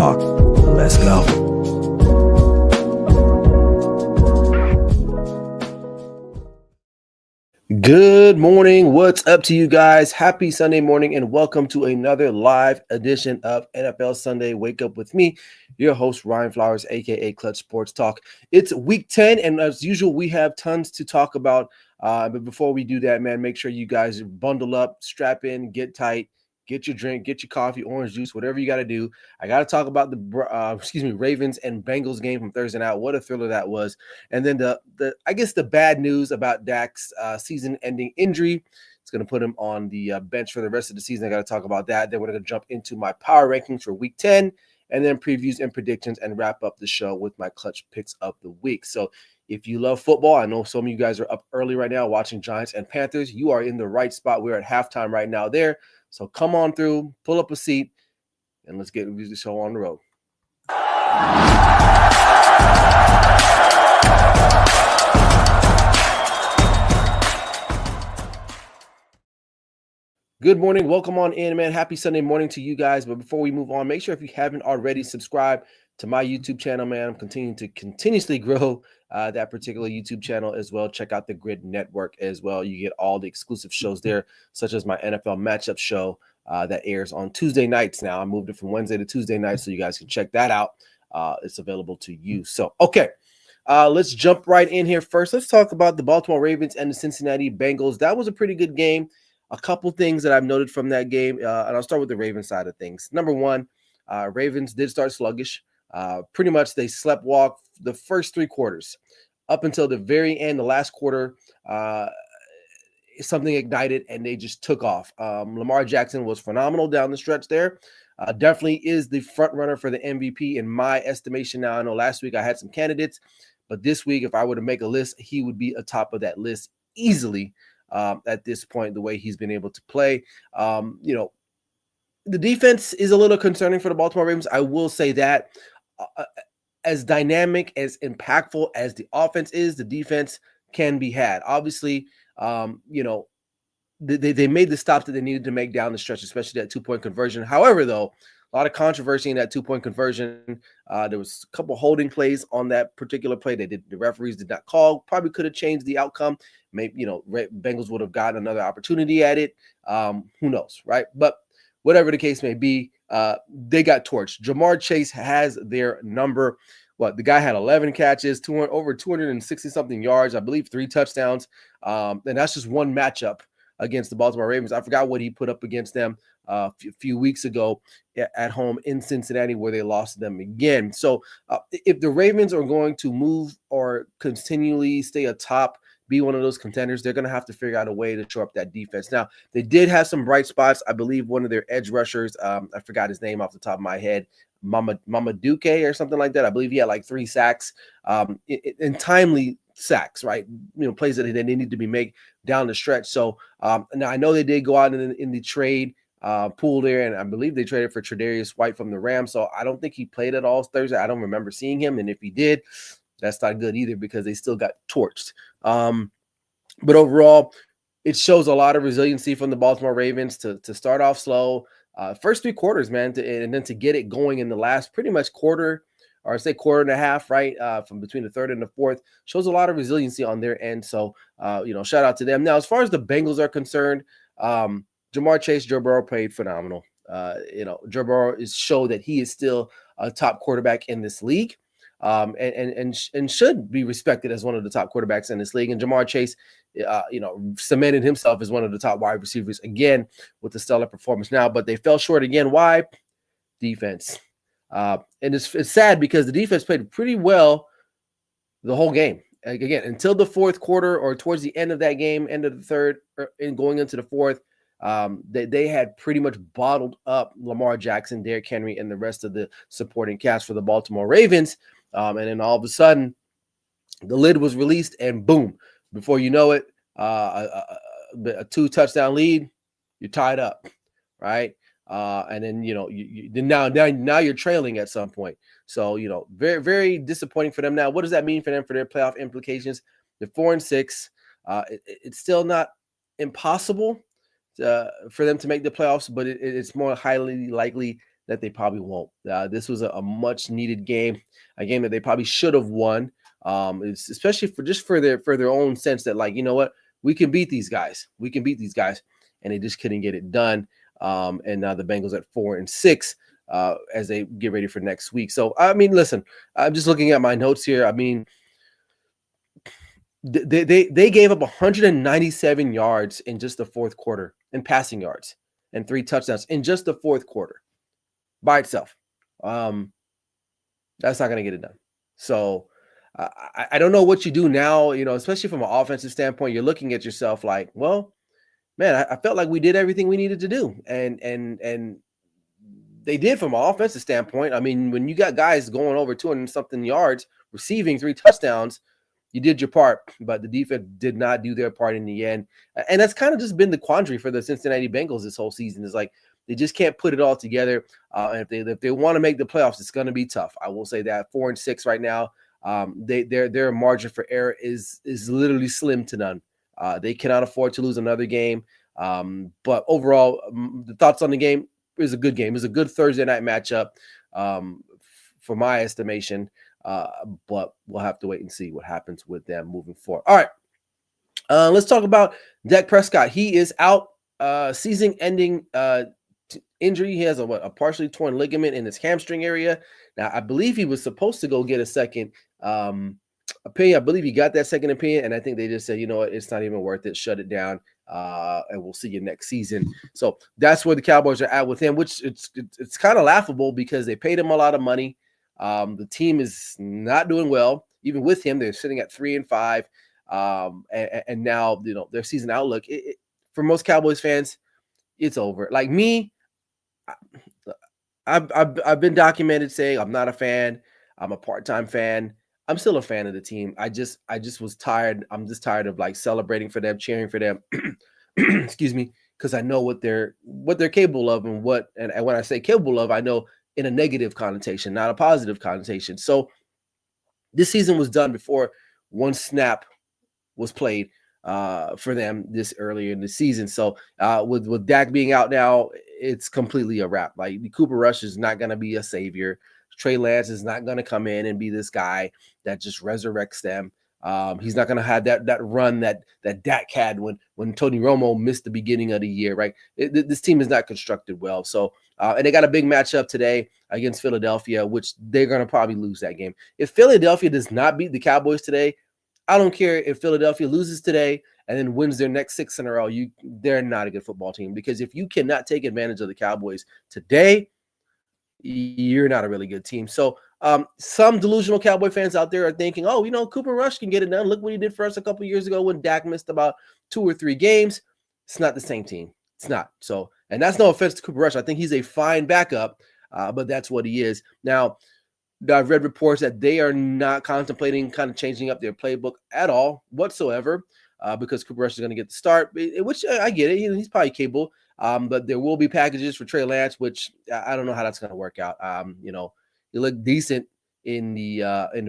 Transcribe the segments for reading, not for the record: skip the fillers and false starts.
Talk. Let's go. Good morning. What's up to you guys? Happy Sunday morning and welcome to another live edition of NFL Sunday Wake Up with me, your host, Ryan Flowers, aka Clutch Sports Talk. It's week 10, and as usual, we have tons to talk about. But before we do that, man, make sure you guys bundle up, strap in, get tight, get your drink, get your coffee, orange juice, whatever you got to do. I got to talk about the Ravens and Bengals game from Thursday night. What a thriller that was. And then the bad news about Dak's season-ending injury. It's going to put him on the bench for the rest of the season. I got to talk about that. Then we're going to jump into my power rankings for week 10, and then previews and predictions, and wrap up the show with my clutch picks of the week. So if you love football, I know some of you guys are up early right now watching Giants and Panthers. You are in the right spot. We're at halftime right now there. So come on through, pull up a seat, and let's get the show on the road. Good morning. Welcome on in, man. Happy Sunday morning to you guys. But before we move on, make sure if you haven't already subscribed to my YouTube channel, man. I'm continuing to continuously grow that particular YouTube channel as well. Check out the Grid Network as well. You get all the exclusive shows there, such as my NFL matchup show that airs on Tuesday nights now. I moved it from Wednesday to Tuesday nights, so you guys can check that out. It's available to you. So, okay. Let's jump right in here first. Let's talk about the Baltimore Ravens and the Cincinnati Bengals. That was a pretty good game. A couple things that I've noted from that game, and I'll start with the Ravens side of things. Number one, Ravens did start sluggish. Pretty much they slept walk the first three quarters up until the very end. The last quarter, something ignited and they just took off. Lamar Jackson was phenomenal down the stretch there. Definitely is the front runner for the MVP in my estimation. Now, I know last week I had some candidates, but this week, if I were to make a list, he would be atop of that list easily. At this point, the way he's been able to play. The defense is a little concerning for the Baltimore Ravens. I will say that as dynamic, as impactful as the offense is, the defense can be had. Obviously, they made the stops that they needed to make down the stretch, especially that two-point conversion. However, though, a lot of controversy in that two-point conversion. There was a couple holding plays on that particular play. The referees did not call. Probably could have changed the outcome. Maybe, Bengals would have gotten another opportunity at it. Who knows, right? But whatever the case may be, they got torched. Jamar Chase has their number. The guy had 11 catches, over 260-something yards, I believe 3 touchdowns. And that's just one matchup against the Baltimore Ravens. I forgot what he put up against them a few weeks ago at home in Cincinnati, where they lost them again. So if the Ravens are going to move or continually stay atop, be one of those contenders, they're going to have to figure out a way to shore up that defense. Now, they did have some bright spots. I believe one of their edge rushers, I forgot his name off the top of my head, Mama Duke or something like that. I believe he had like 3 sacks in timely sacks, right? Plays that they need to be made down the stretch. So now I know they did go out in the trade pool there, and I believe they traded for Tre'Davious White from the Rams. So I don't think he played at all Thursday. I don't remember seeing him, and if he did, that's not good either because they still got torched. But overall, it shows a lot of resiliency from the Baltimore Ravens to start off slow. First 3 quarters, man, and then to get it going in the last pretty much quarter, or say quarter and a half, right, from between the third and the fourth, shows a lot of resiliency on their end. So, shout out to them. Now, as far as the Bengals are concerned, Jamar Chase, Joe Burrow played phenomenal. Joe Burrow showed that he is still a top quarterback in this league. And should be respected as one of the top quarterbacks in this league. And Jamar Chase, cemented himself as one of the top wide receivers again with the stellar performance now. But they fell short again. Why? Defense. And it's sad because the defense played pretty well the whole game. Again, until the fourth quarter or towards the end of that game, end of the third, and going into the fourth, they had pretty much bottled up Lamar Jackson, Derrick Henry, and the rest of the supporting cast for the Baltimore Ravens. And then all of a sudden, the lid was released, and boom, before you know it, a 2-touchdown lead, you're tied up, right? And then now you're trailing at some point. So very, very disappointing for them. Now, what does that mean for them for their playoff implications? They're 4-6. It's still not impossible for them to make the playoffs, but it's more highly likely that they probably won't. This was a much needed game, a game that they probably should have won. It's especially for their own sense that, like, you know what, we can beat these guys. We can beat these guys, and they just couldn't get it done. And now the Bengals at 4-6 as they get ready for next week. So I mean, listen, I'm just looking at my notes here. I mean, they gave up 197 yards in just the fourth quarter in passing yards and 3 touchdowns in just the fourth quarter by itself. That's not going to get it done. So I don't know what you do now, you know, especially from an offensive standpoint. You're looking at yourself like, well, man, I felt like we did everything we needed to do. And they did from an offensive standpoint. I mean, when you got guys going over 200 something yards, receiving 3 touchdowns, you did your part, but the defense did not do their part in the end. And that's kind of just been the quandary for the Cincinnati Bengals this whole season, is like they just can't put it all together. And if they want to make the playoffs, it's going to be tough. I will say that 4-6 right now. Their margin for error is literally slim to none. They cannot afford to lose another game. But overall, the thoughts on the game is a good game. It's a good Thursday night matchup for my estimation. But we'll have to wait and see what happens with them moving forward. All right. Let's talk about Dak Prescott. He is out, season-ending injury. He has a partially torn ligament in his hamstring area. Now, I believe he was supposed to go get a second opinion. I believe he got that second opinion, and I think they just said, you know what, it's not even worth it. Shut it down, and we'll see you next season. So that's where the Cowboys are at with him, which it's kind of laughable because they paid him a lot of money. The team is not doing well. Even with him, they're sitting at 3-5. And now, you know, their season outlook, for most Cowboys fans, it's over. Like me, I've been documented saying I'm not a fan. I'm a part-time fan. I'm still a fan of the team. I just was tired. I'm just tired of like celebrating for them, cheering for them. Excuse me, because I know what they're capable of, and when I say capable of, I know in a negative connotation, not a positive connotation. So this season was done before one snap was played for them this earlier in the season. So with Dak being out now, it's completely a wrap. Like Cooper Rush is not going to be a savior. Trey Lance is not going to come in and be this guy that just resurrects them. He's not going to have that run that Dak had when Tony Romo missed the beginning of the year, right? This team is not constructed well. So, and they got a big matchup today against Philadelphia, which they're going to probably lose that game. If Philadelphia does not beat the Cowboys today, I don't care if Philadelphia loses today and then wins their next 6 in a row. They're not a good football team, because if you cannot take advantage of the Cowboys today, you're not a really good team. So some delusional Cowboy fans out there are thinking, oh, you know, Cooper Rush can get it done. Look what he did for us a couple years ago when Dak missed about 2 or 3 games. It's not the same team. It's not. So, and that's no offense to Cooper Rush. I think he's a fine backup, but that's what he is. Now, I've read reports that they are not contemplating kind of changing up their playbook at all whatsoever, because Cooper Rush is going to get the start, which I get it. You know, he's probably capable. But there will be packages for Trey Lance, which I don't know how that's going to work out. You know, you look decent in the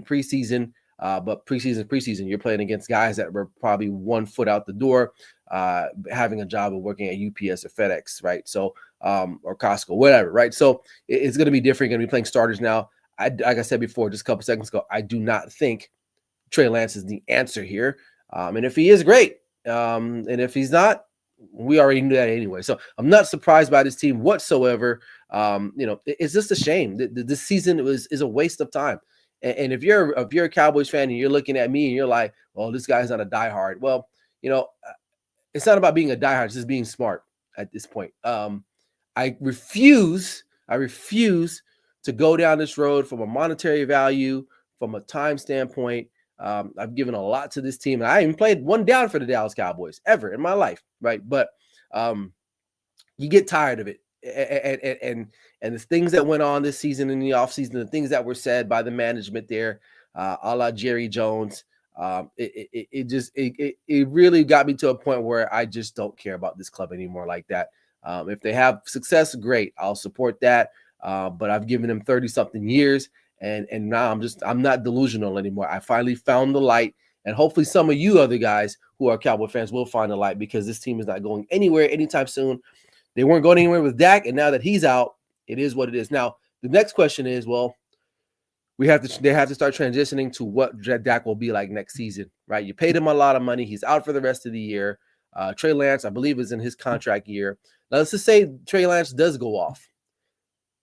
preseason, but preseason, you're playing against guys that were probably 1 foot out the door, having a job of working at UPS or FedEx, right? So, or Costco, whatever, right? So it's going to be different. You're going to be playing starters now. Like I said before, just a couple seconds ago, I do not think Trey Lance is the answer here. And if he is, great. And if he's not, we already knew that anyway. So I'm not surprised by this team whatsoever. You know, it's just a shame. This season is a waste of time. And if you're a Cowboys fan and you're looking at me and you're like, well, this guy's not a diehard. Well, you know, it's not about being a diehard. It's just being smart at this point. I refuse to go down this road from a monetary value, from a time standpoint. I've given a lot to this team, and I haven't played one down for the Dallas Cowboys ever in my life, right? But you get tired of it, and the things that went on this season in the offseason, the things that were said by the management there, a la Jerry Jones, it really got me to a point where I just don't care about this club anymore like that. If they have success, great, I'll support that. But I've given them 30-something years. And now I'm not delusional anymore. I finally found the light, and hopefully some of you other guys who are Cowboy fans will find the light, because this team is not going anywhere anytime soon. They weren't going anywhere with Dak, and now that he's out, It is what it is. Now, the next question is, well, they have to start transitioning to what Dak will be like next season, right? You paid him a lot of money. He's out for the rest of the year. Trey Lance, I believe, is in his contract year. Now, let's just say Trey Lance does go off.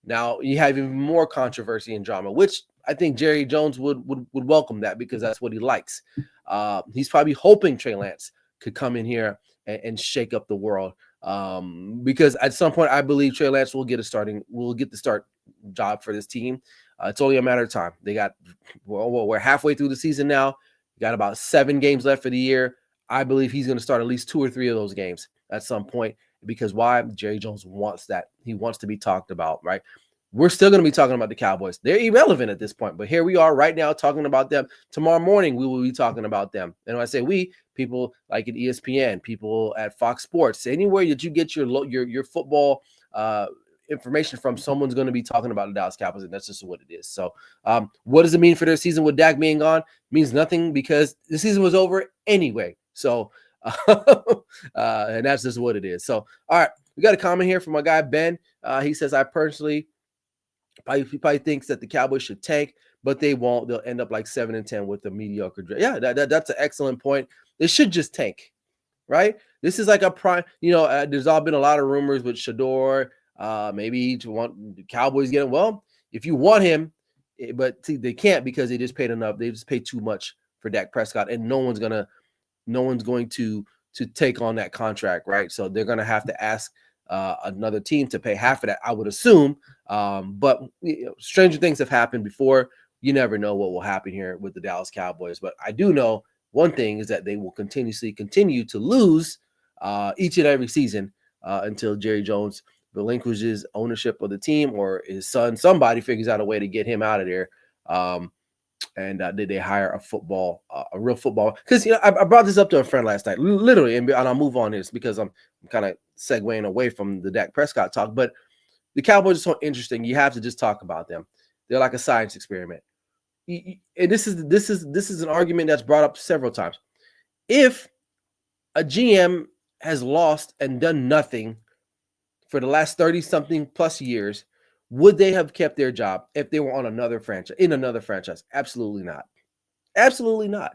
Now, you have even more controversy and drama, which I think Jerry Jones would welcome that because that's what he likes. He's probably hoping Trey Lance could come in here and shake up the world. Because at some point, I believe Trey Lance will get the start job for this team. It's only a matter of time. We're halfway through the season now. You got about 7 games left for the year. I believe he's going to start at least 2 or 3 of those games at some point. Because why? Jerry Jones wants that. He wants to be talked about, right? We're still going to be talking about the Cowboys. They're irrelevant at this point, but here we are right now talking about them. Tomorrow morning, we will be talking about them. And when I say we, people like at ESPN, people at Fox Sports, anywhere that you get your football information from, someone's going to be talking about the Dallas Cowboys, and that's just what it is. So what does it mean for their season with Dak being gone? It means nothing because the season was over anyway. So and that's just what it is. So, all right, we got a comment here from my guy, Ben. He says, I personally probably thinks that the Cowboys should tank, but they won't. They'll end up like 7-10 with a mediocre draft. Yeah, that's an excellent point. They should just tank, right? This is like a prime, there's all been a lot of rumors with Shador. Maybe to want the Cowboys get him. Well, if you want him, but see, they can't because they just paid enough. They just paid too much for Dak Prescott, and no one's going to take on that contract, right? So they're going to have to ask another team to pay half of that, I would assume. But stranger things have happened before. You never know what will happen here with the Dallas Cowboys. But I do know one thing is that they will continue to lose each and every season until Jerry Jones relinquishes ownership of the team or his son, somebody figures out a way to get him out of there. And did they hire a real football? Because I brought this up to a friend last night, literally, and I'll move on this because I'm kind of segueing away from the Dak Prescott talk. But the Cowboys are so interesting. You have to just talk about them. They're like a science experiment. And this is an argument that's brought up several times. If a GM has lost and done nothing for the last 30-something plus years, would they have kept their job if they were on another franchise? Absolutely not. Absolutely not.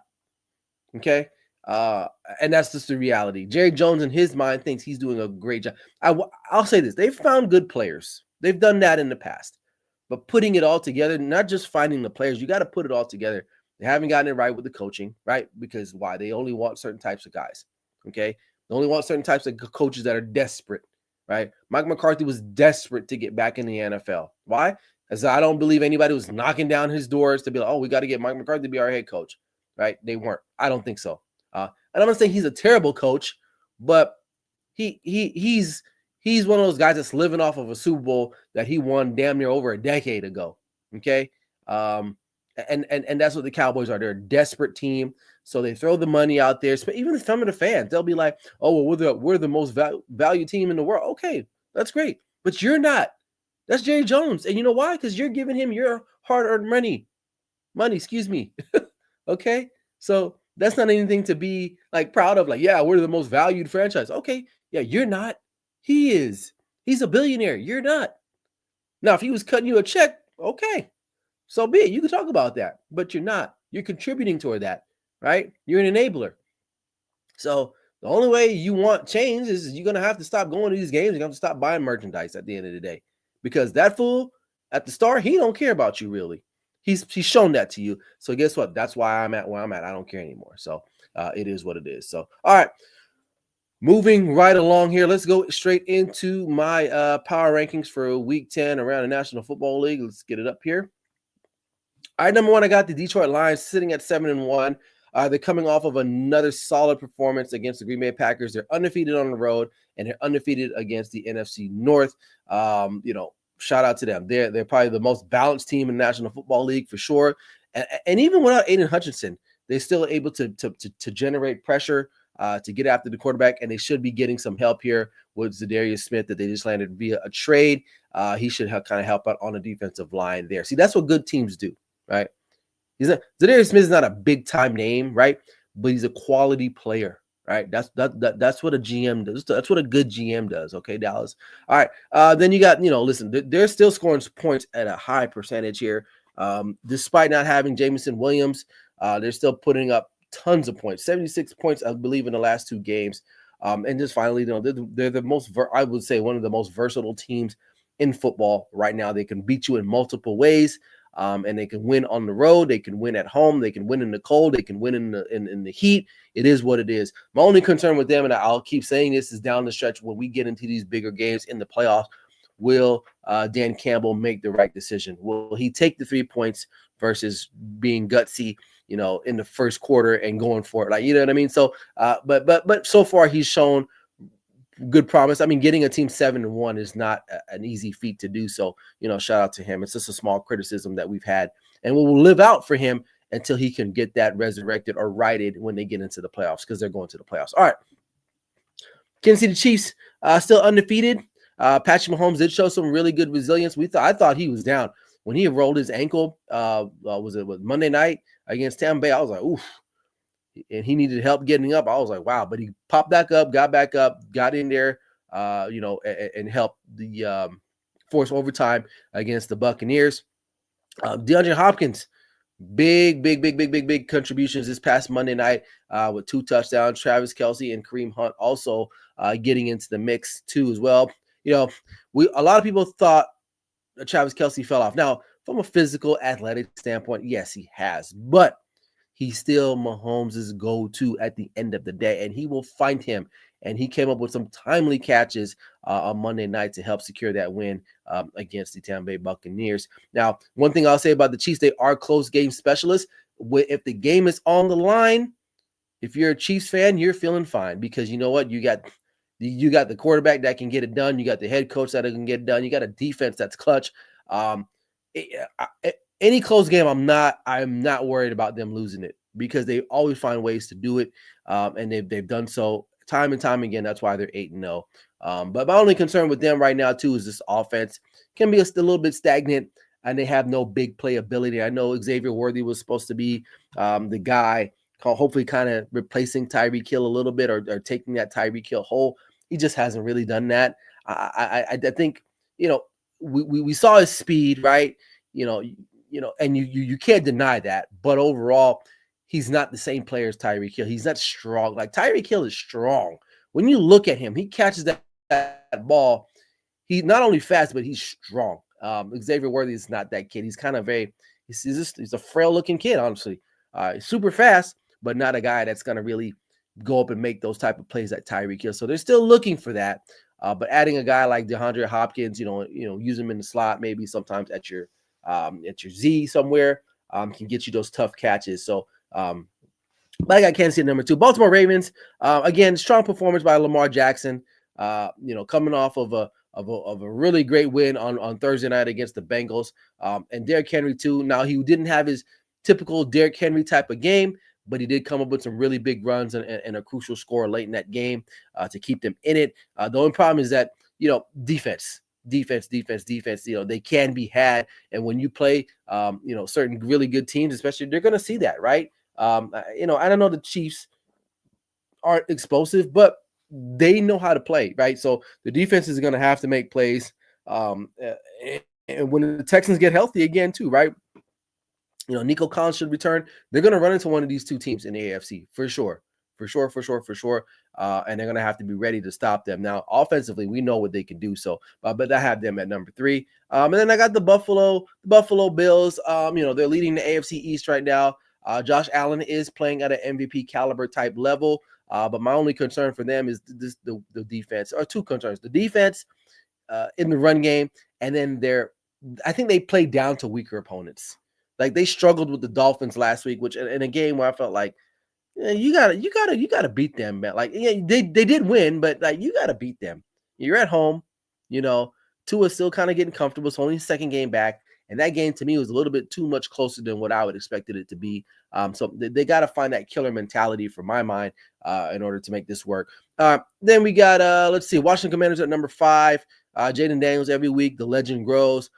Okay. And that's just the reality. Jerry Jones, in his mind, thinks he's doing a great job. I'll say this. They've found good players. They've done that in the past. But putting it all together, not just finding the players, you got to put it all together. They haven't gotten it right with the coaching, right? Because why? They only want certain types of guys. Okay. They only want certain types of coaches that are desperate. Right? Mike McCarthy was desperate to get back in the NFL. Why? Because I don't believe anybody was knocking down his doors to be like, oh, we got to get Mike McCarthy to be our head coach. Right? They weren't. I don't think so. And I'm not saying he's a terrible coach, but he's one of those guys that's living off of a Super Bowl that he won damn near over a decade ago. Okay. And that's what the Cowboys are. They're a desperate team. So they throw the money out there. Even some of the fans, they'll be like, oh, well, we're the most valued team in the world. Okay, that's great. But you're not. That's Jerry Jones. And you know why? Because you're giving him your hard-earned money, excuse me. Okay? So that's not anything to be like proud of. Like, yeah, we're the most valued franchise. Okay, yeah, you're not. He is. He's a billionaire. You're not. Now, if he was cutting you a check, okay, so be it. You can talk about that. But you're not. You're contributing toward that. Right? You're an enabler. So the only way you want change is you're going to have to stop going to these games. You're going to have to stop buying merchandise at the end of the day. Because that fool at the start, he don't care about you really. He's shown that to you. So guess what? That's why I'm at where I'm at. I don't care anymore. So it is what it is. So, all right. Moving right along here. Let's go straight into my power rankings for week 10 around the National Football League. Let's get it up here. All right, number 1, I got the Detroit Lions sitting at 7-1. They're coming off of another solid performance against the Green Bay Packers. They're undefeated on the road, and they're undefeated against the NFC North. Shout out to them. They're probably the most balanced team in the National Football League for sure. And even without Aiden Hutchinson, they're still able to generate pressure to get after the quarterback, and they should be getting some help here with Zadarius Smith that they just landed via a trade. He should kind of help out on the defensive line there. See, that's what good teams do, right? Zadarius Smith is not a big-time name, right? But he's a quality player, right? That's what a GM does. That's what a good GM does. Okay, Dallas. All right. Then you got, listen, they're still scoring points at a high percentage here, despite not having Jameson Williams. They're still putting up tons of points, 76 points, I believe, in the last 2 games. And just finally, they're the most, I would say, one of the most versatile teams in football right now. They can beat you in multiple ways. And they can win on the road. They can win at home. They can win in the cold. They can win in the heat. It is what it is. My only concern with them, and I'll keep saying this, is down the stretch when we get into these bigger games in the playoffs. Will Dan Campbell make the right decision? Will he take the 3 points versus being gutsy, in the first quarter and going for it? Like, you know what I mean? So, but so far he's shown good promise. I mean, getting a team 7-1 is not an easy feat to do. So, shout out to him. It's just a small criticism that we've had, and we will live out for him until he can get that resurrected or righted when they get into the playoffs, because they're going to the playoffs. All right. Kansas City Chiefs still undefeated. Patrick Mahomes did show some really good resilience. I thought he was down when he rolled his ankle. Was it Monday night against Tampa Bay? I was like, oof. And he needed help getting up. I was like, wow. But he popped back up, got in there, and helped the force overtime against the Buccaneers. DeAndre Hopkins, big contributions this past Monday night with 2 touchdowns. Travis Kelce and Kareem Hunt also getting into the mix too as well. A lot of people thought that Travis Kelce fell off. Now, from a physical, athletic standpoint, yes, he has, but he's still Mahomes' go-to at the end of the day, and he will find him. And he came up with some timely catches on Monday night to help secure that win against the Tampa Bay Buccaneers. Now, one thing I'll say about the Chiefs, they are close game specialists. If the game is on the line, if you're a Chiefs fan, you're feeling fine, because you know what? You got the quarterback that can get it done. You got the head coach that can get it done. You got a defense that's clutch. Any close game, I'm not worried about them losing it, because they always find ways to do it, and they've done so time and time again. That's why they're 8-0. But my only concern with them right now too is this offense can be a little bit stagnant, and they have no big playability. I know Xavier Worthy was supposed to be the guy, hopefully kind of replacing Tyreek Hill a little bit, or taking that Tyreek Hill hole. He just hasn't really done that. I think we saw his speed, right? And you can't deny that. But overall, he's not the same player as Tyreek Hill. He's not strong. Like, Tyreek Hill is strong. When you look at him, he catches that ball. He's not only fast, but he's strong. Xavier Worthy is not that kid. He's kind of he's a frail looking kid, honestly. Super fast, but not a guy that's going to really go up and make those type of plays like Tyreek Hill. So they're still looking for that. But adding a guy like DeAndre Hopkins, use him in the slot, maybe sometimes at your Z somewhere, can get you those tough catches. So, but I got Kansas City number 2. Baltimore Ravens, again, strong performance by Lamar Jackson. Coming off of a really great win on Thursday night against the Bengals, and Derrick Henry too. Now, he didn't have his typical Derrick Henry type of game, but he did come up with some really big runs and a crucial score late in that game to keep them in it. The only problem is that defense. They can be had, and when you play, certain really good teams, especially, they're going to see that, right? I don't know, the Chiefs aren't explosive, but they know how to play, right? So the defense is going to have to make plays, and when the Texans get healthy again, too, right? Nico Collins should return. They're going to run into one of these 2 teams in the AFC for sure. And they're going to have to be ready to stop them. Now, offensively, we know what they can do. So, but I have them at number 3. And then I got the Buffalo Bills. They're leading the AFC East right now. Josh Allen is playing at an MVP caliber type level. But my only concern for them is the defense, or 2 concerns: the defense in the run game, and then I think they play down to weaker opponents. Like, they struggled with the Dolphins last week, which in a game where I felt like, you gotta beat them, man. Like, they did win, but like, you gotta beat them. You're at home, Tua's still kind of getting comfortable. It's only his 2nd game back, and that game to me was a little bit too much closer than what I would expected it to be. So they got to find that killer mentality, for my mind, in order to make this work. Then we got Washington Commanders at number 5. Jaden Daniels every week. The legend grows.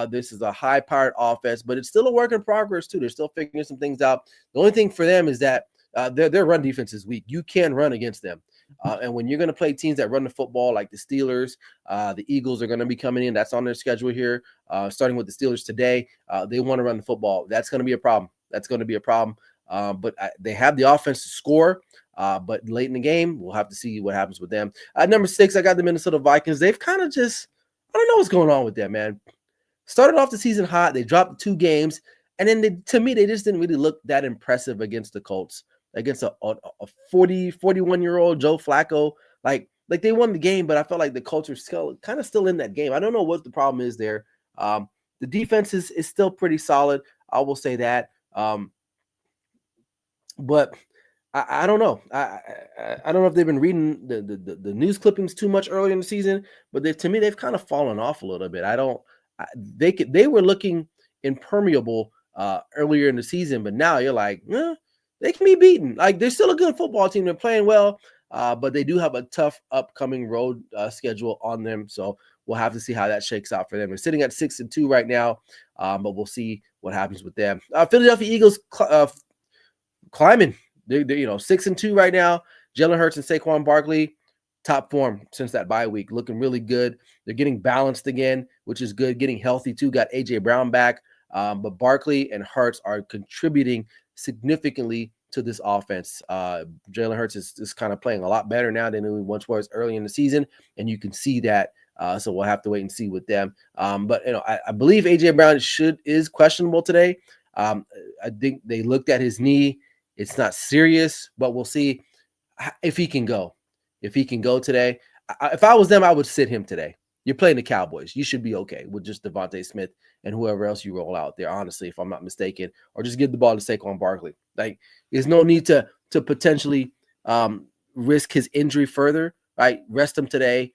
This is a high-powered offense, but it's still a work in progress too. They're still figuring some things out. The only thing for them is that Their run defense is weak. You can run against them. And when you're going to play teams that run the football, like the Steelers, the Eagles are going to be coming in. That's on their schedule here, starting with the Steelers today. They want to run the football. That's going to be a problem. But they have the offense to score. But late in the game, we'll have to see what happens with them. Number 6, I got the Minnesota Vikings. They've kind of just, I don't know what's going on with them, man. Started off the season hot. They dropped 2 games. And then, to me, they just didn't really look that impressive against the Colts, against a 41-year-old Joe Flacco. Like they won the game, but I felt like the Colts are still in that game. I don't know what the problem is there. The defense is still pretty solid. I will say that. But I don't know. I don't know if they've been reading the news clippings too much earlier in the season, but to me, they've kind of fallen off a little bit. They were looking impermeable earlier in the season, but now you're like, they can be beaten. Like, they're still a good football team. They're playing well, but they do have a tough upcoming road schedule on them. So we'll have to see how that shakes out for them. They're sitting at 6-2 right now, but we'll see what happens with them. Philadelphia Eagles climbing. They're 6-2 right now. Jalen Hurts and Saquon Barkley, top form since that bye week, looking really good. They're getting balanced again, which is good. Getting healthy too. Got AJ Brown back. But Barkley and Hurts are contributing significantly to this offense. Jalen Hurts is kind of playing a lot better now than he once was early in the season, and you can see that. So we'll have to wait and see with them. But I believe AJ Brown is questionable today. I think they looked at his knee. It's not serious, but we'll see if he can go. If he can go today. If I was them, I would sit him today. You're playing the Cowboys. You should be okay with just Devontae Smith and whoever else you roll out there, honestly, if I'm not mistaken, or just give the ball to Saquon Barkley. Like, there's no need to potentially risk his injury further, right? Rest him today.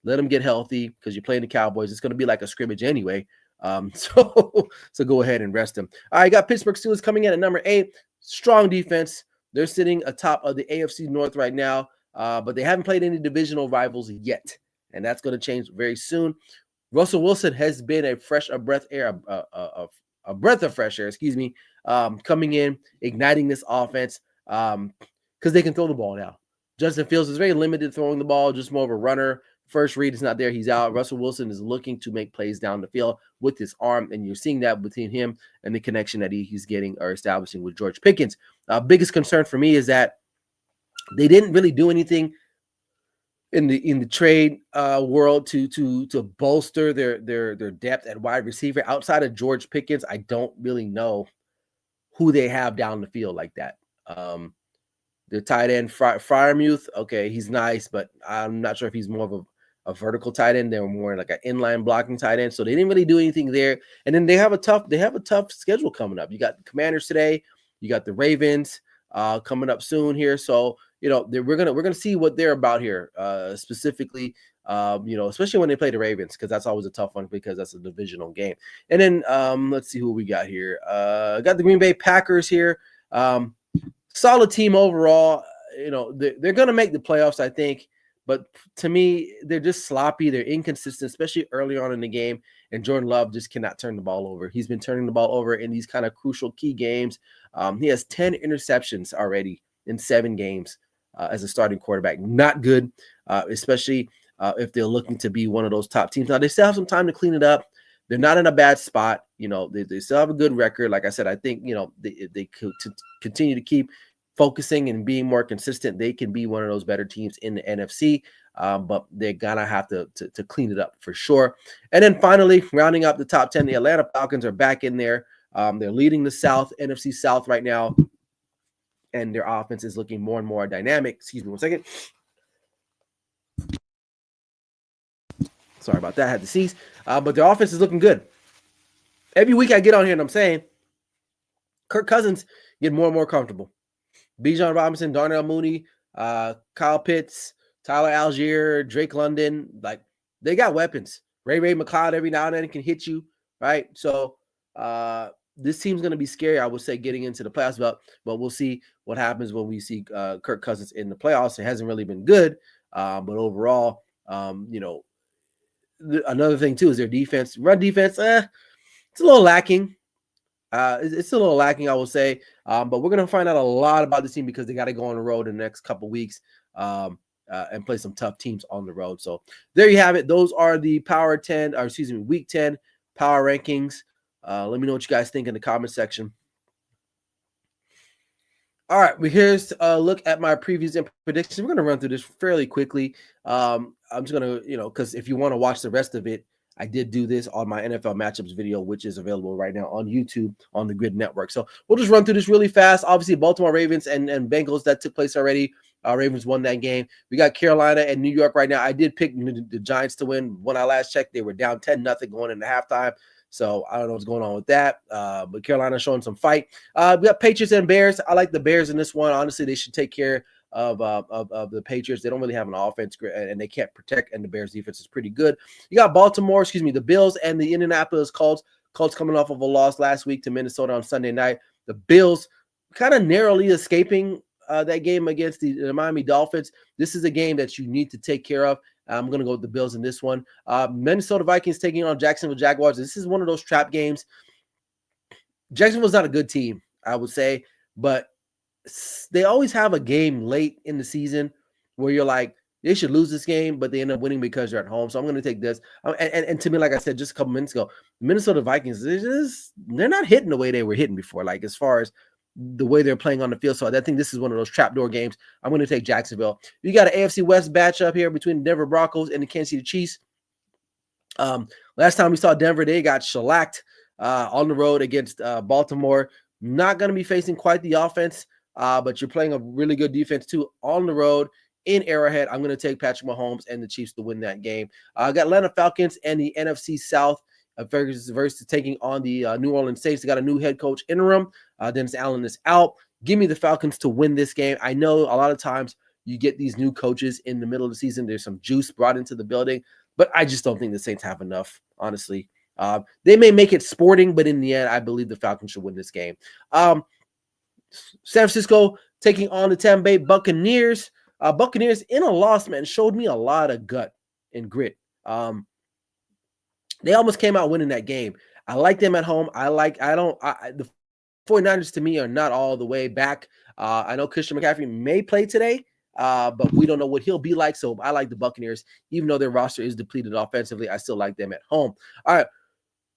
Let him get healthy because you're playing the Cowboys. It's going to be like a scrimmage anyway. So go ahead and rest him. All right, got Pittsburgh Steelers coming in at number 8. Strong defense. They're sitting atop of the AFC North right now, but they haven't played any divisional rivals yet, and that's going to change very soon. Russell Wilson has been a breath of fresh air, coming in, igniting this offense because they can throw the ball now. Justin Fields is very limited throwing the ball, just more of a runner. First read is not there. He's out. Russell Wilson is looking to make plays down the field with his arm, and you're seeing that between him and the connection that he's getting or establishing with George Pickens. Biggest concern for me is that they didn't really do anything in the trade world to bolster their depth at wide receiver. Outside of George Pickens, I don't really know who they have down the field like that. Their tight end, Freiermuth, okay, he's nice, but I'm not sure if he's more of a vertical tight end. They were more like an inline blocking tight end, so they didn't really do anything there. And then they have a tough schedule coming up. You got the Commanders today, you got the Ravens coming up soon here. So we're gonna see what they're about here, specifically. Especially when they play the Ravens, because that's always a tough one because that's a divisional game. And then let's see who we got here. Got the Green Bay Packers here. Solid team overall. They're going to make the playoffs, I think. But to me, they're just sloppy. They're inconsistent, especially early on in the game. And Jordan Love just cannot turn the ball over. He's been turning the ball over in these kind of crucial key games. He has 10 interceptions already in 7 games as a starting quarterback. Not good, especially if they're looking to be one of those top teams. Now, they still have some time to clean it up. They're not in a bad spot. They still have a good record. Like I said, I think, they could continue to keep focusing and being more consistent. They can be one of those better teams in the NFC, but they're going to have to clean it up for sure. And then finally, rounding up the top 10, the Atlanta Falcons are back in there. They're leading the NFC South right now, and their offense is looking more and more dynamic. Excuse me one second. Sorry about that. I had to cease. But their offense is looking good. Every week I get on here and I'm saying Kirk Cousins get more and more comfortable. Bijan Robinson, Darnell Mooney, Kyle Pitts, Tyler Algier, Drake London, like they got weapons. Ray McLeod every now and then can hit you, right? So this team's going to be scary, I would say, getting into the playoffs. But we'll see what happens when we see Kirk Cousins in the playoffs. It hasn't really been good, but overall, another thing too is their defense. Run defense, it's a little lacking. It's a little lacking, I will say. But we're going to find out a lot about this team because they got to go on the road in the next couple weeks and play some tough teams on the road. So there you have it. Those are the Week 10 power rankings. Let me know what you guys think in the comment section. All right, well, here's a look at my previews and predictions. We're going to run through this fairly quickly. I'm just going to, because if you want to watch the rest of it, I did do this on my NFL matchups video, which is available right now on YouTube on the Grid Network. So we'll just run through this really fast. Obviously, Baltimore Ravens and Bengals, that took place already. Ravens won that game. We got Carolina and New York right now. I did pick the Giants to win. When I last checked, they were down 10-0 going into halftime. So I don't know what's going on with that. But Carolina showing some fight. We got Patriots and Bears. I like the Bears in this one. Honestly, they should take care of the Patriots. They don't really have an offense, and they can't protect, and the Bears defense is pretty good. You got the Bills and the Indianapolis Colts. Colts coming off of a loss last week to Minnesota on Sunday night. The Bills kind of narrowly escaping that game against the Miami Dolphins. This is a game that you need to take care of. I'm going to go with the Bills in this one. Minnesota Vikings taking on Jacksonville Jaguars. This is one of those trap games. Jacksonville's not a good team, I would say, but they always have a game late in the season where you're like, they should lose this game, but they end up winning because they're at home. So I'm going to take this. And to me, like I said just a couple minutes ago, Minnesota Vikings, they're not hitting the way they were hitting before, like as far as the way they're playing on the field. So I think this is one of those trapdoor games. I'm going to take Jacksonville. You got an AFC West matchup here between the Denver Broncos and the Kansas City Chiefs. Last time we saw Denver, they got shellacked on the road against Baltimore. Not going to be facing quite the offense, but you're playing a really good defense too on the road in Arrowhead. I'm going to take Patrick Mahomes and the Chiefs to win that game. I got Atlanta Falcons and the NFC South versus taking on the New Orleans Saints. They got a new head coach interim. Dennis Allen is out. Give me the Falcons to win this game. I know a lot of times you get these new coaches in the middle of the season. There's some juice brought into the building, but I just don't think the Saints have enough, honestly. They may make it sporting, but in the end, I believe the Falcons should win this game. San Francisco taking on the Tampa Bay Buccaneers. Buccaneers in a loss, man, showed me a lot of gut and grit. They almost came out winning that game. I like them at home. The 49ers to me are not all the way back. I know Christian McCaffrey may play today, but we don't know what he'll be like. So I like the Buccaneers. Even though their roster is depleted offensively, I still like them at home. All right.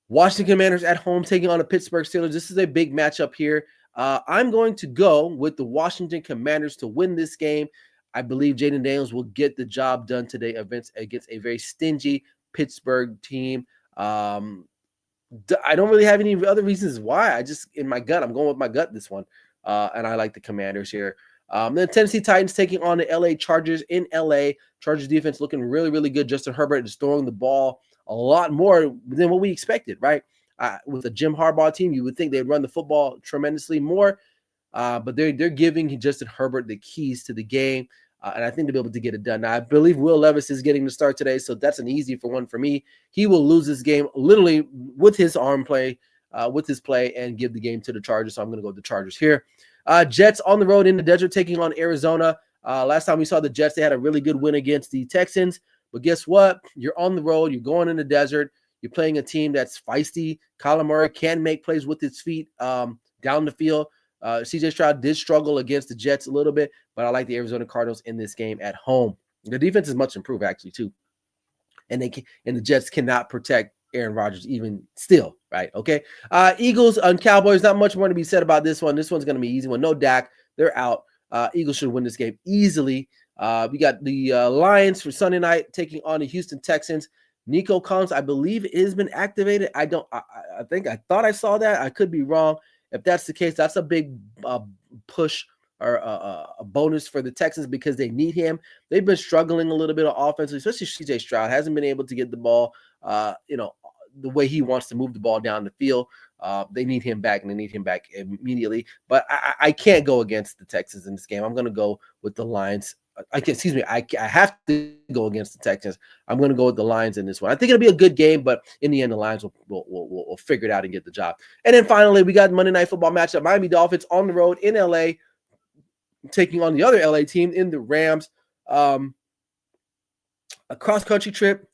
Washington Commanders at home taking on the Pittsburgh Steelers. This is a big matchup here. I'm going to go with the Washington Commanders to win this game. I believe Jaden Daniels will get the job done today against a very stingy Pittsburgh team. I don't really have any other reasons why. In my gut, I'm going with my gut this one. And I like the Commanders here. Then Tennessee Titans taking on the LA Chargers in LA. Chargers defense looking really, really good. Justin Herbert is throwing the ball a lot more than what we expected, right? With a Jim Harbaugh team, you would think they'd run the football tremendously more. But they're giving Justin Herbert the keys to the game. And I think they'll be able to get it done. Now, I believe Will Levis is getting the start today, so that's an easy one for me. He will lose this game literally with his arm play, with his play, and give the game to the Chargers. So I'm going to go with the Chargers here. Jets on the road in the desert taking on Arizona. Last time we saw the Jets, they had a really good win against the Texans. But guess what? You're on the road. You're going in the desert. You're playing a team that's feisty. Kyler Murray can make plays with his feet down the field. CJ Stroud did struggle against the Jets a little bit, but I like the Arizona Cardinals in this game at home. The defense is much improved, actually, too. And the Jets cannot protect Aaron Rodgers even still, right? Okay. Eagles and Cowboys, not much more to be said about this one. This one's going to be an easy one. No Dak. They're out. Eagles should win this game easily. We got the Lions for Sunday night taking on the Houston Texans. Nico Collins, I believe, has been activated. I thought I saw that. I could be wrong. If that's the case, that's a big push or a bonus for the Texans because they need him. They've been struggling a little bit on offense, especially CJ Stroud hasn't been able to get the ball, the way he wants to move the ball down the field. They need him back, and they need him back immediately. But I can't go against the Texans in this game. I'm going to go with the Lions. I have to go against the Texans. I'm going to go with the Lions in this one. I think it'll be a good game, but in the end, the Lions will figure it out and get the job. And then finally, we got Monday Night Football matchup. Miami Dolphins on the road in LA, taking on the other LA team in the Rams. A cross-country trip.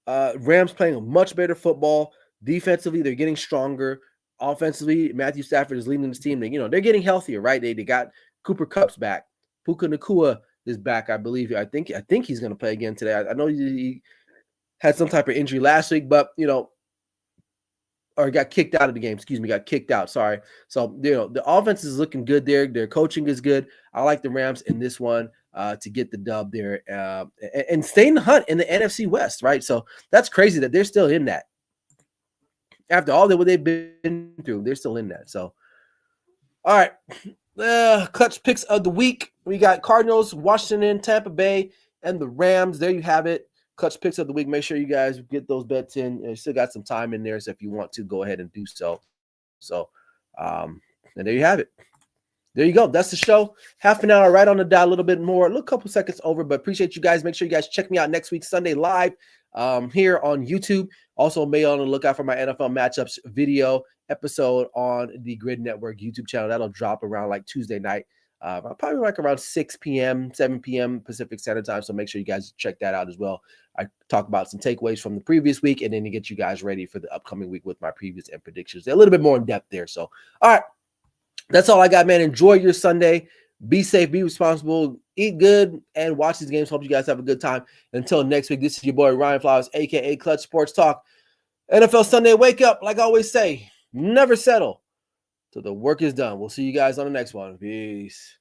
Rams playing a much better football. Defensively, they're getting stronger. offensively, Matthew Stafford is leading this team. They're getting healthier, right? They got Cooper Kupp's back. Puka Nacua is back, I believe. I think he's going to play again today. I know he had some type of injury last week, but or got kicked out of the game. Excuse me, got kicked out. Sorry. So the offense is looking good there. Their coaching is good. I like the Rams in this one to get the dub there and stay in the hunt in the NFC West, right? So that's crazy that they're still in that. After all that what they've been through, they're still in that. So, all right. Clutch picks of the week. We got Cardinals, Washington, Tampa Bay, and the Rams. There you have it. Clutch picks of the week. Make sure you guys get those bets in. You still got some time in there, so if you want to, go ahead and do so. So, and there you have it. There you go. That's the show. Half an hour right on the dot, a little bit more, a little couple seconds over, but appreciate you guys. Make sure you guys check me out next week, Sunday live here on YouTube. Also, be on the lookout for my NFL matchups video episode on the Grid Network YouTube channel. That'll drop around like Tuesday night. Probably like around 6 p.m., 7 p.m. Pacific Standard Time. So make sure you guys check that out as well. I talk about some takeaways from the previous week and then to get you guys ready for the upcoming week with my previews and predictions. They're a little bit more in depth there. So, all right. That's all I got, man. Enjoy your Sunday. Be safe, be responsible, eat good, and watch these games. Hope you guys have a good time. Until next week, this is your boy Ryan Flowers, a.k.a. Clutch Sports Talk. NFL Sunday Wake Up. Like I always say, never settle till the work is done. We'll see you guys on the next one. Peace.